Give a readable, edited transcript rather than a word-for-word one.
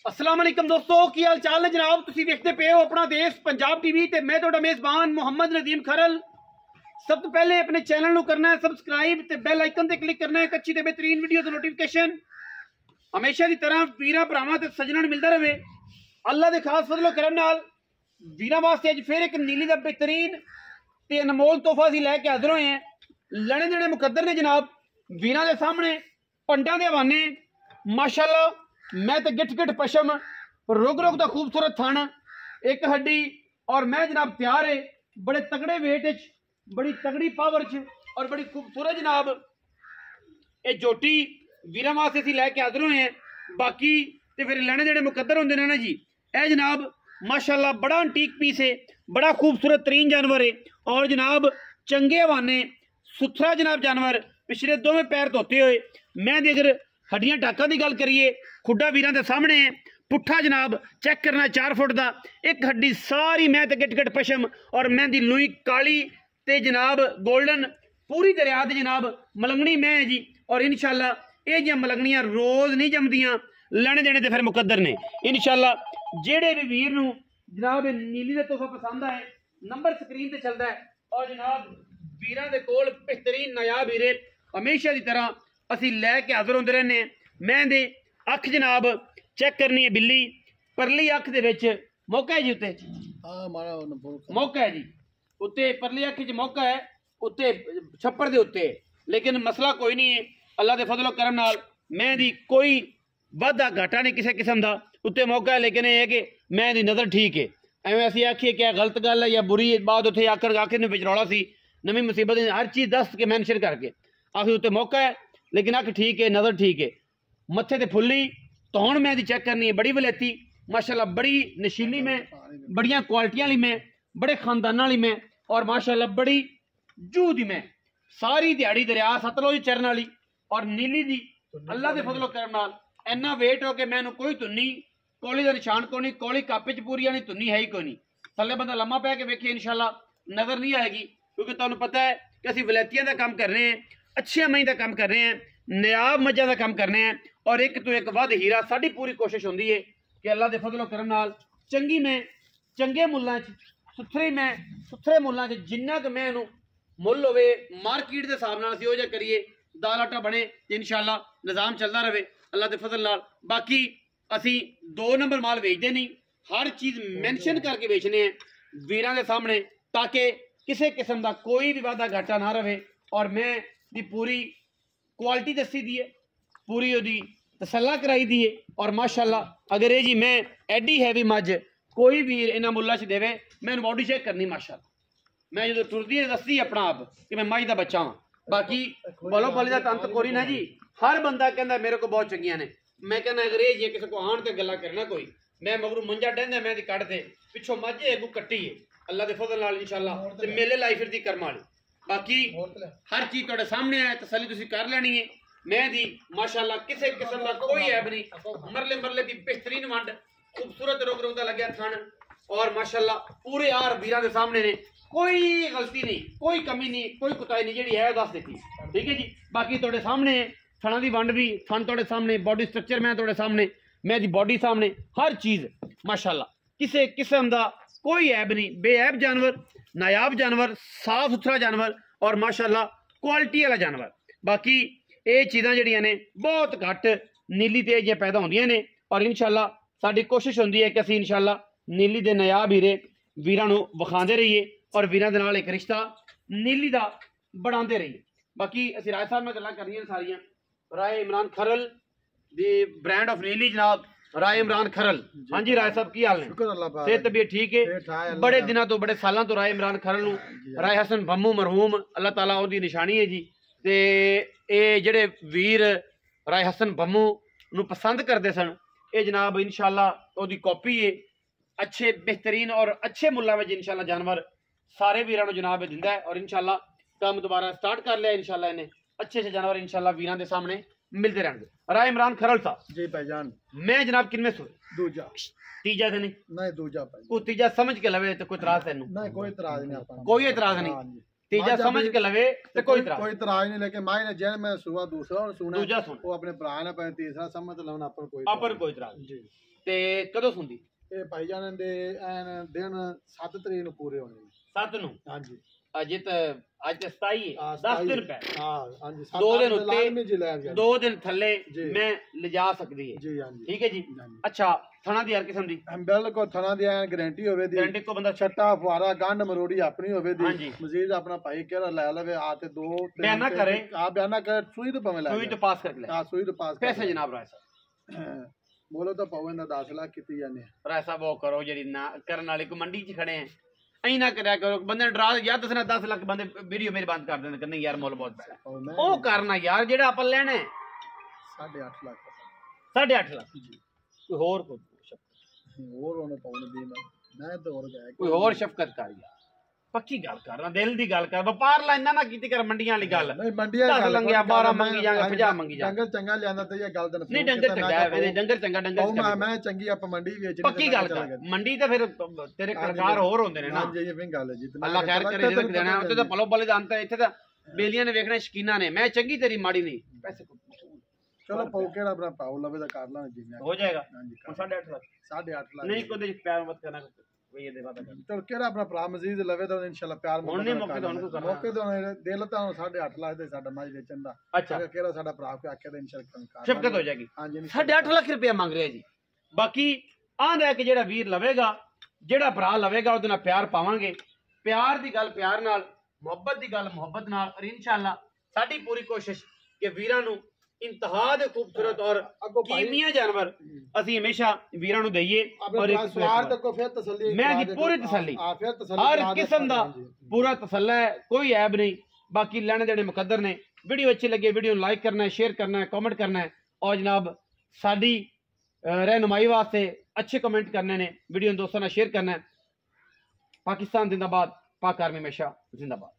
अस्सलाम वालेकुम दोस्तों, की हाल चाल है जनाब। तुसी देखते पे हो अपना देश पंजाब टीवी ते मैं तुहाडा मेजबान मोहम्मद नदीम खरल। सब तो पहले अपने चैनल नू करना है सबसक्राइब ते बेल आइकन ते क्लिक करना है एक अच्छी ते बेहतरीन वीडियो दी नोटिफिकेशन हमेशा की तरह वीरां भरावां ते सज्जणां नूं मिलदा रहे। अल्लाह दे खास फजलो करम नाल वीरां वास्ते अज फिर एक नीली दा बेहतरीन ते अनमोल तोहफा असीं लैके हाज़र होए हैं। लड़े देने मुकद्दर ने जनाब वीरां दे सामने पंडां दे हवाने माशाअल्लाह। मैं तो गिठ गिठ पशम रुग रुग दा खूबसूरत थाना एक हड्डी और मैं जनाब तैयार है बड़े तगड़े वेट च बड़ी तगड़ी पावर च और बड़ी खूबसूरत जनाब ये जोटी वीरां वास्ते असीं लैके हाज़र होए हैं। बाकी तो फिर लैने देने मुकद्दर होंदे ने ना जी। ए जनाब माशाअल्लाह बड़ा अंटीक पीस है, बड़ा खूबसूरत तरीन जानवर है और जनाब चंगे हवाने सुथरा जनाब जानवर। पिछले दोवें पैर धोते हुए मैं अगर हड्डियां टाकां की गल करिए खुड्डा वीरां दे सामने है। पुट्ठा जनाब चेक करना 4 फुट का एक हड्डी सारी मैं तो गिट गिट पशम और मैं दी लुई काली ते जनाब गोल्डन पूरी दरिया ते जनाब मलंगनी मैं है जी। और इंशाल्लाह ये जी मलंगनियां रोज नहीं जमदियां, लैने देने ते फिर मुकद्दर ने इंशाल्लाह। जेड़े भी वीर नूं जनाब नीली दा तोहफा पसंद आए नंबर स्क्रीन ते चलदा है और जनाब वीरां दे कोल बेहतरीन नायाब हीरे हमेशा की तरह असीं लैके हाज़र होंदे रहने। मैं दे अख जनाब चेक करनी है बिल्ली परली अख दे विच मौका है जी उत्ते मौका है जी उत्ते परली अख च मौका है उत्ते छप्पर दे उत्ते। लेकिन मसला कोई नहीं है अल्लाह दे फजलो करम नाल मैं दी कोई वाधा घाटा नहीं किसी किस्म का उत्ते मौका है। लेकिन यह है कि मैं दी नज़र ठीक है। एवं असीं आखिए क्या गलत गल है या बुरी बात उत्थे आखिर आखिर विच रौला सी नवी मुसीबत हर चीज़ दस के मैंशन करके आखिर उत्ते मौका है। लेकिन अख ठीक है नज़र ठीक है मत्थे ते फुल्ली तौण मैं दी चेक करनी है बड़ी वलेती माशाल्लाह बड़ी नशीली में बड़ियां क्वालिटियां वाली में बड़े खानदान वाली में और माशाल्लाह बड़ी जूह दी में सारी दिहाड़ी दरिया सतलुज चरण वाली और नीली दी अल्लाह दे फजलो करम नाल इन्ना वेट हो के मैनू कोई धुन्नी कौली का निशान कोई नहीं, कौली कापे च पूरी आनी धुन्नी है ही कोई नहीं। थल्ले बंदा लम्मा पै के वेखे इंशाल्लाह नजर नहीं आएगी क्योंकि तुहानू पता है कि असीं वलैतियां का काम कर रहे हैं, अच्छे मई का काम कर रहे हैं, नायाब मज्जां का काम करने हैं और एक तो एक वध हीरा। साडी पूरी कोशिश होंदी है कि अल्लाह दे फजलो करम नाल चंगी में चंगे मुल्लां च सुथरे मुल्लां च जिन्ना क मैं मुल होवे मार्केट के हिसाब नाल असीं ओह जिहा करिए दाल आटा बने इंशाल्लाह निज़ाम चलता रहे अल्लाह दे फजल नाल। बाकी असीं 2 नंबर माल बेचते नहीं, हर चीज़ मैंशन करके बेचने हैं वीरां दे सामने ताकि किसी किस्म का कोई भी वादा घाटा ना रहे। और मैं दी पूरी क्वालिटी दसी दी है पूरी ओदी तसल्ला कराई दी है और माशाल्लाह अगर ये जी मैं एडी हैवी मज कोई भी इन्हां मुल्लां च देवे मैं बॉडी चेक करनी माशाल्लाह मैं जो टुरदी है दसदी अपना आप कि मैं मज का बच्चा हाँ। बाकी बोलो बोली का तंत कोरी ना जी हर बंदा कहता मेरे को बहुत चंगियां ने। मैं कहना अगर ये जी किसी को आन ते गल्ला करना कोई मैं मगरू मंजा डहंदा मैं कट दे पिछों मज अगू कट्टी है अल्लाह के फजल नाल इंशाल्लाह ते मेले लाई फिरदी कर्म वाली। बाकी हर चीज़ तुहाडे सामने है तसल्ली तुसीं कर लैनी है। मैं दी माशाल्लाह किसी किस्म का कोई ऐब नहीं मरले मरले की बेहतरीन वंड खूबसूरत रुग रुग दा लग्या थन और माशाल्लाह पूरे यार वीरां दे सामने ने कोई गलती नहीं कोई कमी नहीं कोई कुताही नहीं जी है दस देती ठीक है जी। बाकी तुहाडे सामने थणा दी वंड भी थन तुहाडे सामने बॉडी स्ट्रक्चर मैं तुहाडे सामने मैं दी बॉडी सामने हर चीज़ माशाल्लाह किसी किस्म का कोई ऐब नहीं बेऐब जानवर नायाब जानवर साफ सुथरा जानवर और माशाल्लाह क्वालिटी वाला जानवर। बाकी ये चीज़ां जिहड़ियां ने बहुत घट नीली ते जे पैदा होंदियां ने और इंशाल्लाह साडी कोशिश होंदी है कि असीं इंशाल्लाह नीली दे नायाब हीरे वीरां नूं विखांदे रहिए और वीरां दे नाल एक रिश्ता नीली दा बढ़ांदे रहिए। बाकी असीं राय साहब नाल गल्लां करनियां सारियां राय इमरान खरल दी ब्रांड ऑफ नीली जनाब राय इमरान खरल। हाँ जी राय साहब की हाल ने सेहत तबीयत ठीक है बड़े दिनों तो बड़े सालों तो राय इमरान खरल नूं राय हसन भम्मू मरहूम अल्लाह ताला ओहदी निशानी है जी। ते ये जेड़े वीर राय हसन भम्मू नूं पसंद करते सन ये जनाब इंशाल्लाह ओहदी कॉपी है अच्छे बेहतरीन और अच्छे मुल्लां में इंशाल्लाह जानवर सारे वीरां नूं जनाब दिंदा है और इंशाल्लाह काम दोबारा स्टार्ट कर लिया इंशाल्लाह इन्हें अच्छे से जानवर इंशाल्लाह वीरां दे सामने मिलते रहेंगे। राय इमरान खरल साहब जी भाईजान मैं जनाब किनमें सो दूजा तीजा तो नहीं नहीं दूजा भाई वो तीजा समझ के लवे तो कोई इतराज तेन नहीं कोई इतराज नहीं कोई इतराज नहीं तीजा समझ के लवे तो कोई इतराज नहीं, लेकिन माई ने जैन में सुआ दूसरा और सुना दूजा सुन वो अपने भरा ने पर तीसरा समझ लवन अपन कोई इतराज जी। ते कदों सुनदी ਇਹ ਭਾਈ ਜਾਨ ਦੇ ਐਨ ਦਿਨ 7 ਤਰੀਕ ਨੂੰ ਪੂਰੇ ਹੋਣੇ ਨੇ 7 ਨੂੰ ਹਾਂਜੀ ਅਜੇ ਤਾਂ ਅੱਜ ਤੇ 27 ਹੈ 10 ਦਿਨ ਪੈ ਹਾਂ ਹਾਂਜੀ 2 ਦਿਨ ਉੱਤੇ ਲਾਜ਼ਮੀ ਜੀ ਲੈ ਜਾ 2 ਦਿਨ ਥੱਲੇ ਮੈਂ ਲਿਜਾ ਸਕਦੀ ਹੈ ਜੀ ਹਾਂਜੀ ਠੀਕ ਹੈ ਜੀ। ਅੱਛਾ ਥਣਾ ਦੀ ਹਰ ਕਿਸਮ ਦੀ ਬਿਲਕੁਲ ਥਣਾ ਦੀ ਐਨ ਗਾਰੰਟੀ ਹੋਵੇ ਦੀ ਗਾਰੰਟੀ ਕੋ ਬੰਦਾ ਛੱਟਾ ਫੁਆਰਾ ਗੰਢ ਮਰੋੜੀ ਆਪਣੀ ਹੋਵੇ ਦੀ ਮਜ਼ੀਦ ਆਪਣਾ ਭਾਈ ਕਿਹੜਾ ਲੈ ਲਵੇ ਆ ਤੇ 2 ਬਿਆਨਾ ਕਰੇ ਆ ਬਿਆਨਾ ਕਰ ਸੂਈ ਤੋਂ ਪਵੇਂ ਲੈ ਸੂਈ ਤੋਂ ਪਾਸ ਕਰਕੇ ਲੈ ਹਾਂ ਸੂਈ ਤੋਂ ਪਾਸ ਪੈਸੇ ਜਨਾਬ ਰਾਏ ਸਾਹਿਬ ਬੋਲੋ ਤਾਂ ਪਾਵੇਂ ਦਾ 10 ਲੱਖ ਕੀਤੀ ਜਾਂਦੇ ਰਾਏ ਸਾਹਿਬ ਉਹ ਕਰੋ ਜਿਹੜੀ ਨਾ ਕਰਨ ਵਾਲੇ ਕੋ ਮੰਡੀ 'ਚ ਖੜੇ ਆ ਐਂ ਨਾ ਕਰਿਆ ਕਰੋ ਬੰਦੇ ਨੂੰ ਡਰਾ ਯਾਰ ਦੱਸਣਾ 10 ਲੱਖ ਬੰਦੇ ਵੀਡੀਓ ਮੇਰੇ ਬੰਦ ਕਰ ਦਿੰਦੇ ਕਹਿੰਦੇ ਯਾਰ ਮੁੱਲ ਬਹੁਤ ਪੈਣਾ ਉਹ ਕਰਨਾ ਯਾਰ ਜਿਹੜਾ ਆਪਾਂ ਲੈਣਾ 8.5 ਲੱਖ 8.5 ਲੱਖ ਕੋਈ ਹੋਰ ਉਹਨੇ ਪਾਉਣ ਦੀ ਮੈਂ ਤਾਂ ਹੋਰ ਗਿਆ ਕੋਈ ਹੋਰ ਸ਼ਫਕਤ ਕਰ ਯਾਰ ਪੱਕੀ ਗੱਲ ਕਰਨਾ ਦਿਲ ਦੀ ਗੱਲ ਕਰ ਵਪਾਰ ਲਾਈਨਾਂ ਨਾ ਕੀਤੀ ਕਰ ਮੰਡੀਆਂ ਵਾਲੀ ਗੱਲ ਨਹੀਂ ਮੰਡੀਆਂ 10 ਲੰਗਿਆ 12 ਮੰਗੀ ਜਾਂਗੇ 50 ਮੰਗੀ ਜਾਂਗੇ ਡੰਗਰ ਚੰਗਾ ਲਿਆਂਦਾ ਤੇ ਇਹ ਗੱਲ ਦਾ ਨਹੀਂ ਡੰਗਰ ਚੰਗਾ ਹੈ ਡੰਗਰ ਚੰਗਾ ਡੰਗਰ ਮੈਂ ਚੰਗੀ ਆਪਾਂ ਮੰਡੀ ਵੇਚਣੀ ਪੱਕੀ ਗੱਲ ਕਰ ਮੰਡੀ ਤਾਂ ਫਿਰ ਤੇਰੇ ਕਲਾਕਾਰ ਹੋਰ ਹੁੰਦੇ ਨੇ ਨਾ ਹਾਂਜੀ ਇਹ ਵੀ ਗੱਲ ਹੈ ਜੀ ਅੱਲਾ ਖੈਰ ਕਰੇ ਜਿਹੜਾ ਦੇਣਾ ਉੱਤੇ ਤਾਂ ਪਲੋ ਪਲੇ ਜਾਣਦਾ ਇੱਥੇ ਤਾਂ ਬੇਲੀਆਂ ਨੇ ਵੇਖਣਾ ਸ਼ਕੀਨਾ ਨੇ ਮੈਂ ਚੰਗੀ ਤੇਰੀ ਮਾੜੀ ਨਹੀਂ ਪੈਸੇ ਚਲੋ ਪਾਉ ਕਿਹੜਾ ਆਪਣਾ ਪਾਉ ਲਵੇ ਤਾਂ ਕਰ ਲਾਂਗੇ ਜੀ ਹੋ ਜਾਏਗਾ 8.5 ਲੱਖ 8.5 ਲੱਖ ਨਹੀਂ ਕੋਈ ਪਿਆਰ ਮਤ ਕਰਨਾ ਕੋਈ ਇਹ ਦੇ ਵਾਦਾ ਕਰ ਚਲ ਕਿਹੜਾ ਆਪਣਾ ਭਰਾ ਮਜ਼ੀਦ ਲਵੇ ਤਾਂ ਇਨਸ਼ਾਅੱਲਾ ਪਿਆਰ ਹੁਣ ਨਹੀਂ ਮੌਕੇ ਤੋਂ ਉਹਨੂੰ ਕਰਨਾ ਮੌਕੇ ਤੋਂ ਦਿਲ ਤਾਂ 8.5 ਲੱਖ ਦੇ ਸਾਡਾ ਮਾਜ ਵੇਚਣ ਦਾ ਅੱਛਾ ਕਿਹੜਾ ਸਾਡਾ ਭਰਾ ਕੋ ਆਖਿਆ ਤਾਂ ਇਨਸ਼ਾਅੱਲਾ ਸ਼ਫਕਤ ਹੋ ਜਾਏਗੀ ਹਾਂਜੀ 8.5 ਲੱਖ ਰੁਪਏ ਮੰਗ ਰਿਹਾ ਜੀ। ਬਾਕੀ ਆਹ ਰਹਿ ਕੇ ਜਿਹੜਾ ਵੀਰ ਲਵੇਗਾ ਜਿਹੜਾ ਭਰਾ ਲਵੇਗਾ ਉਹਦੇ ਨਾਲ ਪਿਆਰ ਪਾਵਾਂਗੇ ਪਿਆਰ ਦੀ ਗੱਲ ਪਿਆਰ ਨਾਲ ਮੁਹੱਬਤ ਦੀ ਗੱਲ ਮੁਹੱਬਤ ਨਾਲ ਔਰ ਇਨਸ਼ਾਅੱਲਾ ਸਾਡੀ ਪੂਰੀ ਕੋਸ਼ਿਸ਼ ਕਿ ਵੀਰਾਂ ਨੂੰ ਇੰਤਹਾ ਦੇ ਖੂਬਸੂਰਤ ਔਰ ਕੀਮੀਆ ਜਾਨਵਰ ਅਸੀਂ ਹਮੇਸ਼ਾ ਵੀਰਾਂ ਨੂੰ ਦਈਏ ਔਰ ਇੱਕ ਸਵਾਰ ਤੱਕ ਕੋ ਫਿਰ ਤਸੱਲੀ ਮੈਂ ਦੀ ਪੂਰੀ ਤਸੱਲੀ ਹਰ ਕਿਸਮ ਦਾ ਪੂਰਾ ਤਸੱਲਾ ਹੈ ਕੋਈ ਐਬ ਨਹੀਂ। ਬਾਕੀ ਲੈਣੇ ਦੇਣੇ ਮੁਕੱਦਰ ਨੇ। ਵੀਡੀਓ अच्छी लगे वीडियो लाइक करना है शेयर करना है कमेंट करना है और जनाब साड़ी रहनुमाई वास्ते अच्छे कमेंट करने ने वीडियो दोस्तों ने शेयर करना है। पाकिस्तान जिंदाबाद पाक आर्मी हमेशा जिंदाबाद।